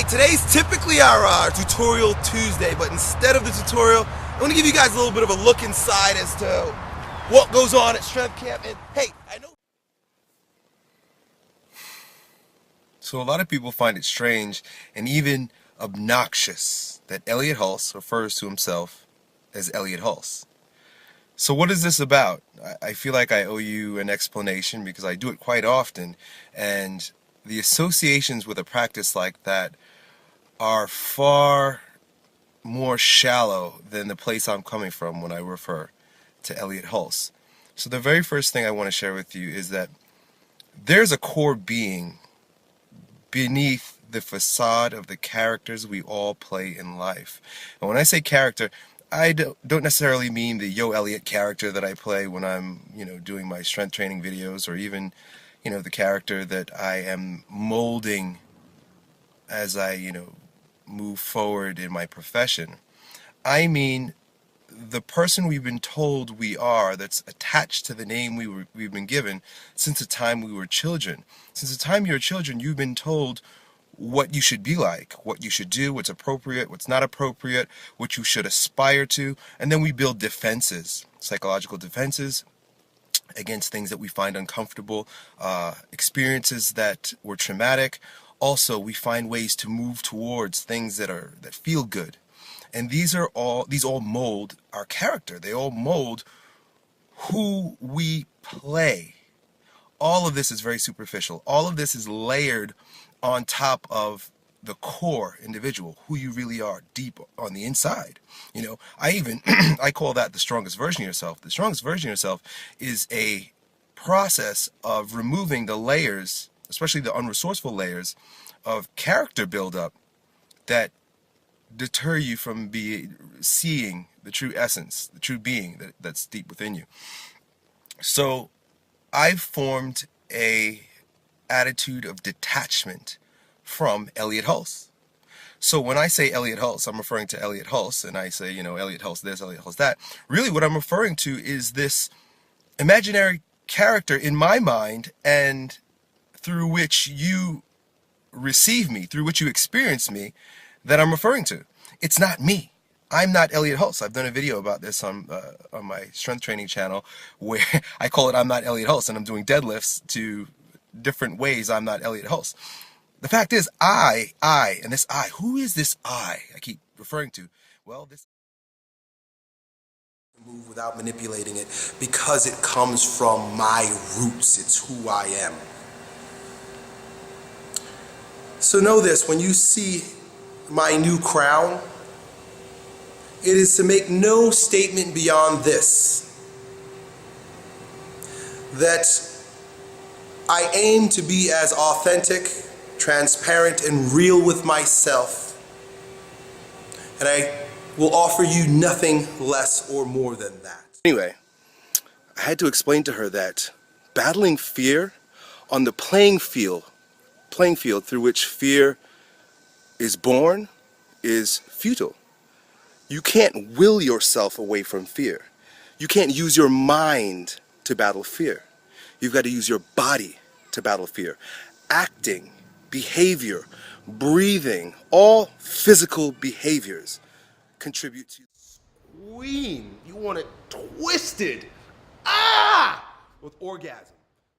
Today's typically our tutorial Tuesday, but instead of the tutorial, I want to give you guys a little bit of a look inside as to what goes on at Strength Camp. And hey, I know. So a lot of people find it strange and even obnoxious that Elliott Hulse refers to himself as Elliott Hulse. So what is this about? I feel like I owe you an explanation because I do it quite often, and the associations with a practice like that are far more shallow than the place I'm coming from when I refer to Elliott Hulse. So the very first thing I want to share with you is that there's a core being beneath the facade of the characters we all play in life. And when I say character, I don't necessarily mean the Yo Elliott character that I play when I'm, doing my strength training videos, or even, the character that I am molding as I, move forward in my profession. I mean the person we've been told we are, that's attached to the name we've been given since the time we were children. Since the time you were children, you've been told what you should be like, what you should do, what's appropriate, what's not appropriate, what you should aspire to, and then we build defenses, psychological defenses against things that we find uncomfortable, experiences that were traumatic. Also, we find ways to move towards things that feel good. And these all mold our character. They all mold who we play. All of this is very superficial. All of this is layered on top of the core individual, who you really are deep on the inside. I call that the strongest version of yourself. The strongest version of yourself is a process of removing the layers, especially the unresourceful layers of character buildup that deter you from seeing the true essence, the true being that's deep within you. So I've formed a attitude of detachment from Elliott Hulse. So when I say Elliott Hulse, I'm referring to Elliott Hulse, and I say, Elliott Hulse this, Elliott Hulse that. Really what I'm referring to is this imaginary character in my mind, and through which you receive me, through which you experience me, that I'm referring to. It's not me. I'm not Elliott Hulse. I've done a video about this on my strength training channel where I call it I'm not Elliott Hulse, and I'm doing deadlifts to different ways I'm not Elliott Hulse. The fact is, and this I, who is this I keep referring to? Well, this move without manipulating it because it comes from my roots. It's who I am. So know this, when you see my new crown, it is to make no statement beyond this: that I aim to be as authentic, transparent, and real with myself, and I will offer you nothing less or more than that. Anyway, I had to explain to her that battling fear on the playing field through which fear is born is futile. You can't will yourself away from fear. You can't use your mind to battle fear. You've got to use your body to battle fear. Acting, behavior, breathing, all physical behaviors contribute to scream. You want it twisted, with orgasm.